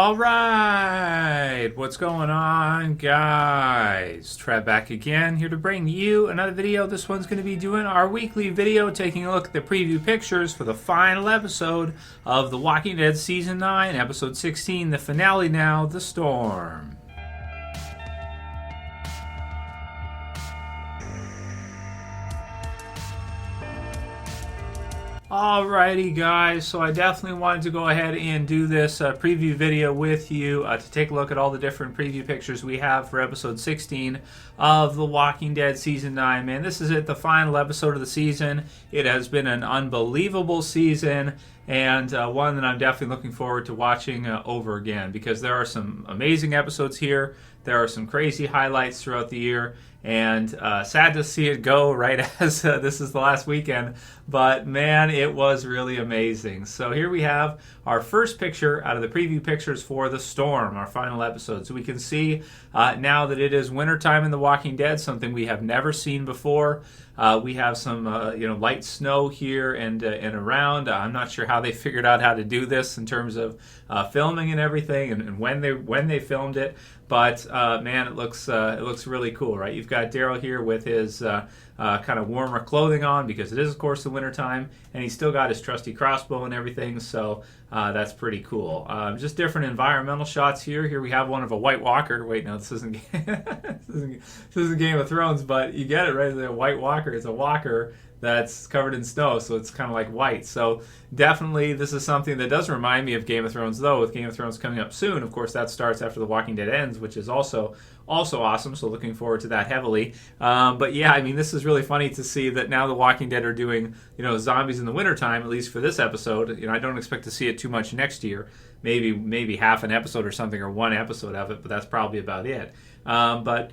All right, what's going on, guys? Trev back again, here to bring you another video. This one's going to be doing our weekly video, taking a look at the preview pictures for the final episode of The Walking Dead Season 9, Episode 16, the finale now, The Storm. Alrighty guys, so I definitely wanted to go ahead and do this preview video with you to take a look at all the different preview pictures we have for episode 16 of The Walking Dead Season 9. Man, this is it, the final episode of the season. It has been an unbelievable season, and one that I'm definitely looking forward to watching over again, because there are some amazing episodes here. There are some crazy highlights throughout the year, and sad to see it go right as this is the last weekend, but man, it was really amazing. So here we have our first picture out of the preview pictures for The Storm, our final episode. So we can see now that it is wintertime in The Walking Dead, something we have never seen before. We have some light snow here and around. I'm not sure how they figured out how to do this in terms of filming and everything, and when they filmed it. But man, it looks really cool, right? You've got Daryl here with his kind of warmer clothing on, because it is, of course, the wintertime, and he's still got his trusty crossbow and everything, so that's pretty cool. Just different environmental shots here. Here we have one of a White Walker. Wait, no, this isn't this isn't Game of Thrones, but you get it, right? The White Walker. It's a walker that's covered in snow, so it's kind of like white. So definitely this is something that does remind me of Game of Thrones, though, with Game of Thrones coming up soon. Of course, that starts after The Walking Dead ends, which is also awesome, so looking forward to that heavily. But yeah, I mean, this is really funny to see that now The Walking Dead are doing, zombies in the wintertime, at least for this episode. I don't expect to see it too much next year. Maybe half an episode or something, or one episode of it, but that's probably about it. But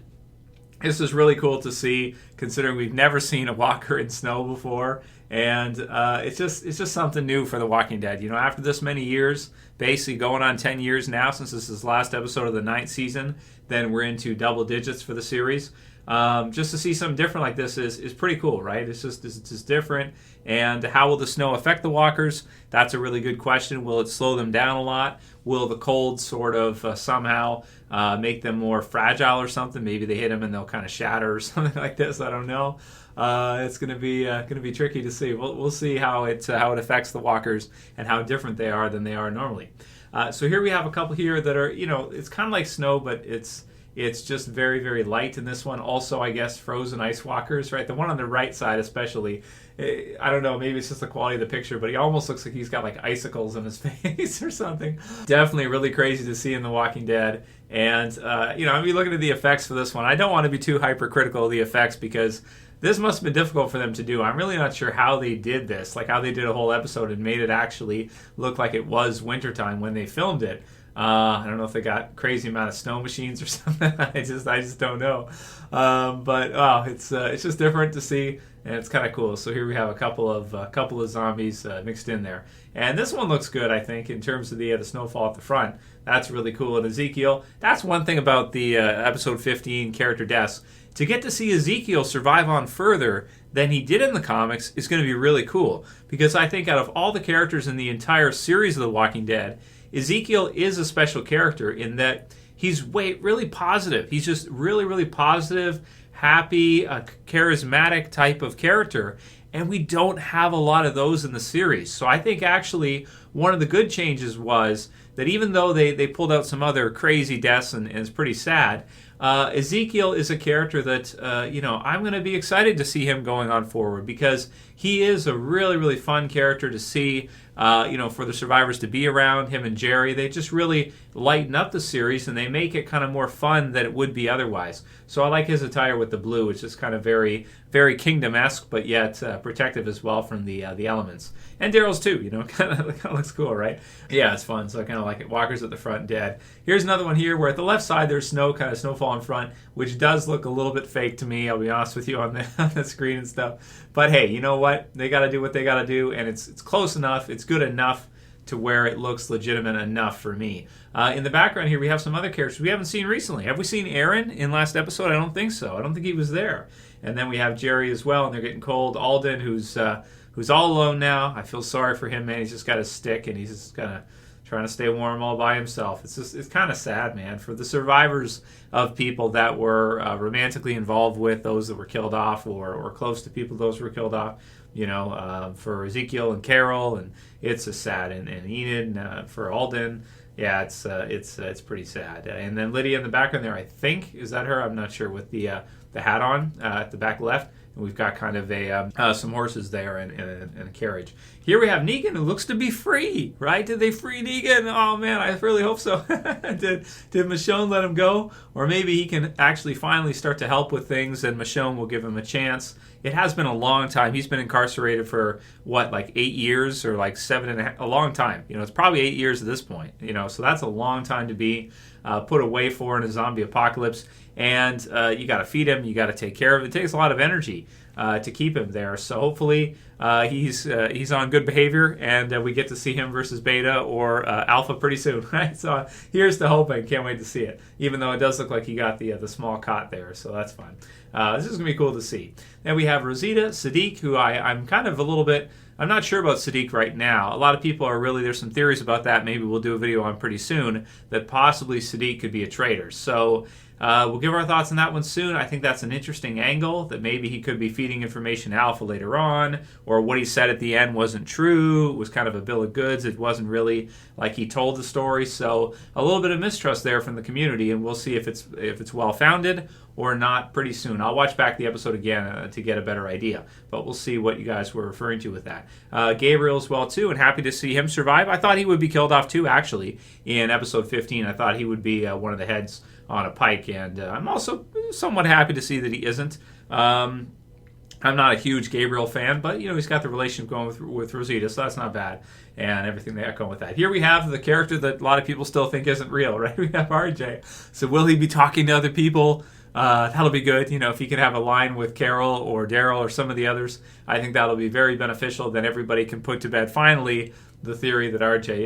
this is really cool to see, considering we've never seen a walker in snow before, and it's just something new for The Walking Dead. After this many years, basically going on 10 years now since this is the last episode of the 9th season, then we're into double digits for the series. Just to see something different like this is pretty cool, right? It's just different. And how will the snow affect the walkers? That's a really good question. Will it slow them down a lot? Will the cold sort of somehow make them more fragile or something? Maybe they hit them and they'll kind of shatter or something like this. I don't know. It's going to be tricky to see. We'll see how it affects the walkers and how different they are than they are normally. So here we have a couple here that are, it's kind of like snow, but it's just very, very light in this one. Also, I guess, frozen ice walkers, right? The one on the right side especially, I don't know, maybe it's just the quality of the picture, but he almost looks like he's got like icicles in his face or something. Definitely really crazy to see in The Walking Dead. And, I'm looking at the effects for this one. I don't want to be too hypercritical of the effects, because this must have been difficult for them to do. I'm really not sure how they did this, like how they did a whole episode and made it actually look like it was wintertime when they filmed it. I don't know if they got crazy amount of snow machines or something. I just don't know. But it's just different to see, and it's kind of cool. So here we have a couple of zombies mixed in there, and this one looks good, I think, in terms of the snowfall at the front. That's really cool. And Ezekiel, that's one thing about the episode 15 character deaths. To get to see Ezekiel survive on further than he did in the comics is going to be really cool, because I think out of all the characters in the entire series of The Walking Dead, Ezekiel is a special character in that he's really positive. He's just really, really positive, happy, charismatic type of character, and we don't have a lot of those in the series. So I think actually one of the good changes was that even though they pulled out some other crazy deaths and it's pretty sad, Ezekiel is a character that, I'm going to be excited to see him going on forward, because he is a really, really fun character to see, for the survivors to be around. Him and Jerry, they just really lighten up the series, and they make it kind of more fun than it would be otherwise. So I like his attire with the blue. It's just kind of very, very Kingdom-esque, but yet protective as well from the elements. And Daryl's too, kind of looks cool, right? Yeah, it's fun, so I kind of like it. Walker's at the front, dead. Here's another one here where at the left side there's snowfall in front, which does look a little bit fake to me, I'll be honest with you, on the screen and stuff. But hey, you know what? They got to do what they got to do, and it's close enough, it's good enough to where it looks legitimate enough for me. In the background here, we have some other characters we haven't seen recently. Have we seen Aaron in last episode? I don't think so. I don't think he was there. And then we have Jerry as well, and they're getting cold. Alden, who's all alone now. I feel sorry for him, man. He's just got a stick, and he's just kind of trying to stay warm all by himself. It's kind of sad, man, for the survivors of people that were romantically involved with those that were killed off, or close to people those were killed off. For Ezekiel and Carol, and it's a sad, and Enid for Alden. Yeah, it's pretty sad. And then Lydia in the background there, I think, is that her? I'm not sure, with the hat on at the back left. And we've got kind of some horses there and a carriage. Here we have Negan, who looks to be free, right? Did they free Negan? Oh, man, I really hope so. Did Michonne let him go? Or maybe he can actually finally start to help with things, and Michonne will give him a chance. It has been a long time. He's been incarcerated for, like 8 years, or like 7.5, a long time. It's probably 8 years at this point. So that's a long time to be put away for in a zombie apocalypse. And you got to feed him, you got to take care of him. It takes a lot of energy to keep him there. So hopefully he's on good behavior, and we get to see him versus Beta or Alpha pretty soon, right? So here's the hope. I can't wait to see it, even though it does look like he got the small cot there, so that's fine. This is going to be cool to see. Then we have Rosita, Sadiq, who I'm kind of a little bit... I'm not sure about Sadiq right now. A lot of people are really... There's some theories about that. Maybe we'll do a video on pretty soon, that possibly Sadiq could be a traitor. So... we'll give our thoughts on that one soon. I think that's an interesting angle, that maybe he could be feeding information to Alpha later on, or what he said at the end wasn't true. It was kind of a bill of goods. It wasn't really like he told the story. So a little bit of mistrust there from the community, and we'll see if it's well-founded or not pretty soon. I'll watch back the episode again to get a better idea, but we'll see what you guys were referring to with that. Gabriel as well, too, and happy to see him survive. I thought he would be killed off, too, actually, in episode 15. I thought he would be one of the heads on a pike, and I'm also somewhat happy to see that he isn't. I'm not a huge Gabriel fan, but he's got the relationship going with Rosita, so that's not bad, and everything that come with that. Here we have the character that a lot of people still think isn't real, right? We have RJ. So will he be talking to other people? That'll be good. If he can have a line with Carol or Daryl or some of the others, I think that'll be very beneficial. Then everybody can put to bed finally the theory that RJ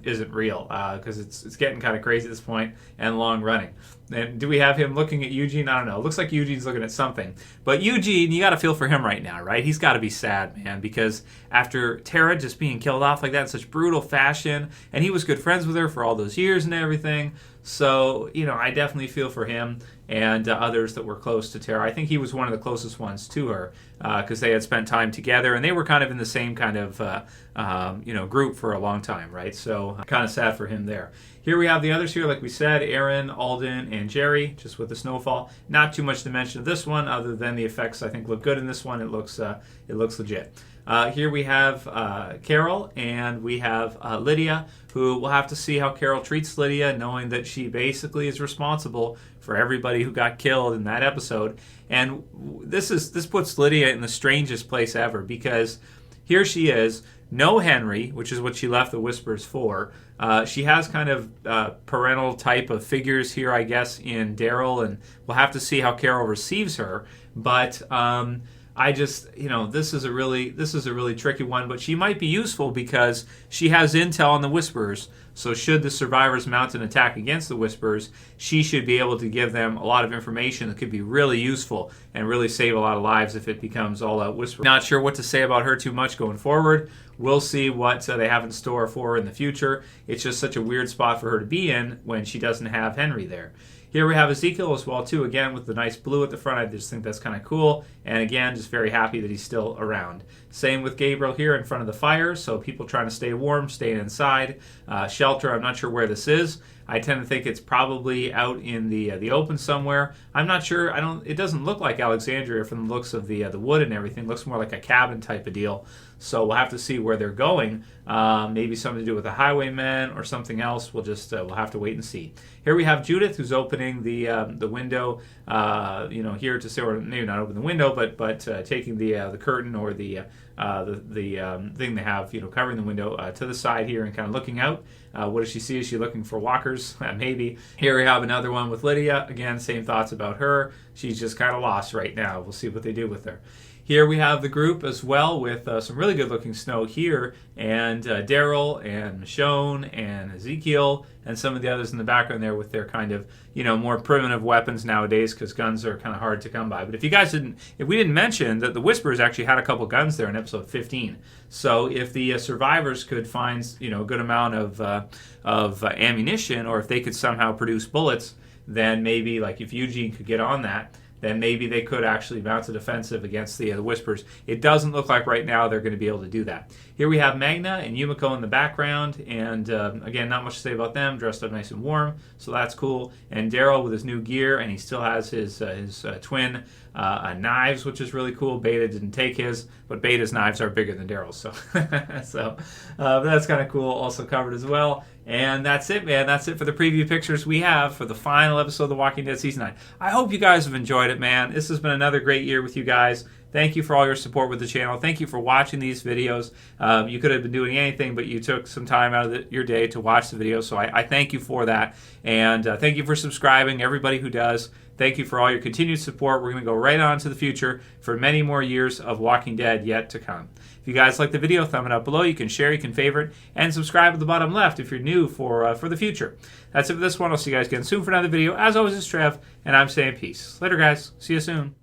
isn't real, because it's getting kind of crazy at this point and long running. And do we have him looking at Eugene? I don't know. It looks like Eugene's looking at something. But Eugene, you got to feel for him right now, right? He's got to be sad, man, because after Tara just being killed off like that in such brutal fashion, and he was good friends with her for all those years and everything. So, I definitely feel for him and others that were close to Tara. I think he was one of the closest ones to her, because they had spent time together, and they were kind of in the same kind of group for a long time, right? So kind of sad for him there. Here we have the others here, like we said, Aaron, Alden, and Jerry, just with the snowfall. Not too much to mention of this one, other than the effects I think look good in this one. It looks legit. Here we have Carol, and we have Lydia, who we'll have to see how Carol treats Lydia, knowing that she basically is responsible for everybody who got killed in that episode. And this puts Lydia in the strangest place ever, because here she is, no Henry, which is what she left the Whispers for. She has kind of parental type of figures here, I guess, in Daryl, and we'll have to see how Carol receives her. But I just, this is a really tricky one, but she might be useful because she has intel on the Whisperers. So should the survivors mount an attack against the Whisperers, she should be able to give them a lot of information that could be really useful and really save a lot of lives if it becomes all-out Whisperer. Not sure what to say about her too much going forward. We'll see what they have in store for her in the future. It's just such a weird spot for her to be in when she doesn't have Henry there. Here we have Ezekiel as well, too, again, with the nice blue at the front. I just think that's kind of cool. And again, just very happy that he's still around. Same with Gabriel here in front of the fire, so people trying to stay warm, staying inside. Shelter, I'm not sure where this is. I tend to think it's probably out in the open somewhere. I'm not sure. It doesn't look like Alexandria from the looks of the wood and everything. It looks more like a cabin type of deal. So we'll have to see where they're going. Maybe something to do with the highwaymen or something else. We'll have to wait and see. Here we have Judith, who's opening the window. Here to say, or maybe not open the window, but taking the curtain or the thing they have, covering the window to the side here and kind of looking out. What does she see? Is she looking for walkers? Maybe. Here we have another one with Lydia. Again, same thoughts about her. She's just kind of lost right now. We'll see what they do with her. Here we have the group as well with some really good looking snow here, and Daryl and Michonne and Ezekiel and some of the others in the background there with their kind of, more primitive weapons nowadays, because guns are kind of hard to come by. But if we didn't mention that the Whisperers actually had a couple guns there in episode 15. So if the survivors could find, a good amount of ammunition, or if they could somehow produce bullets, then maybe, like, if Eugene could get on that, then maybe they could actually mount a defensive against the Whisperers. It doesn't look like right now they're going to be able to do that. Here we have Magna and Yumiko in the background, and again, not much to say about them, dressed up nice and warm, so that's cool. And Daryl with his new gear, and he still has his twin knives, which is really cool. Beta didn't take his, but Beta's knives are bigger than Daryl's, so that's kind of cool, also covered as well. And that's it, man. That's it for the preview pictures we have for the final episode of The Walking Dead Season 9. I hope you guys have enjoyed it, man. This has been another great year with you guys. Thank you for all your support with the channel. Thank you for watching these videos. You could have been doing anything, but you took some time out of your day to watch the video, so I thank you for that. And thank you for subscribing, everybody who does. Thank you for all your continued support. We're going to go right on to the future for many more years of Walking Dead yet to come. If you guys like the video, thumb it up below. You can share, you can favorite, and subscribe at the bottom left if you're new for the future. That's it for this one. I'll see you guys again soon for another video. As always, it's Trev, and I'm saying peace. Later, guys. See you soon.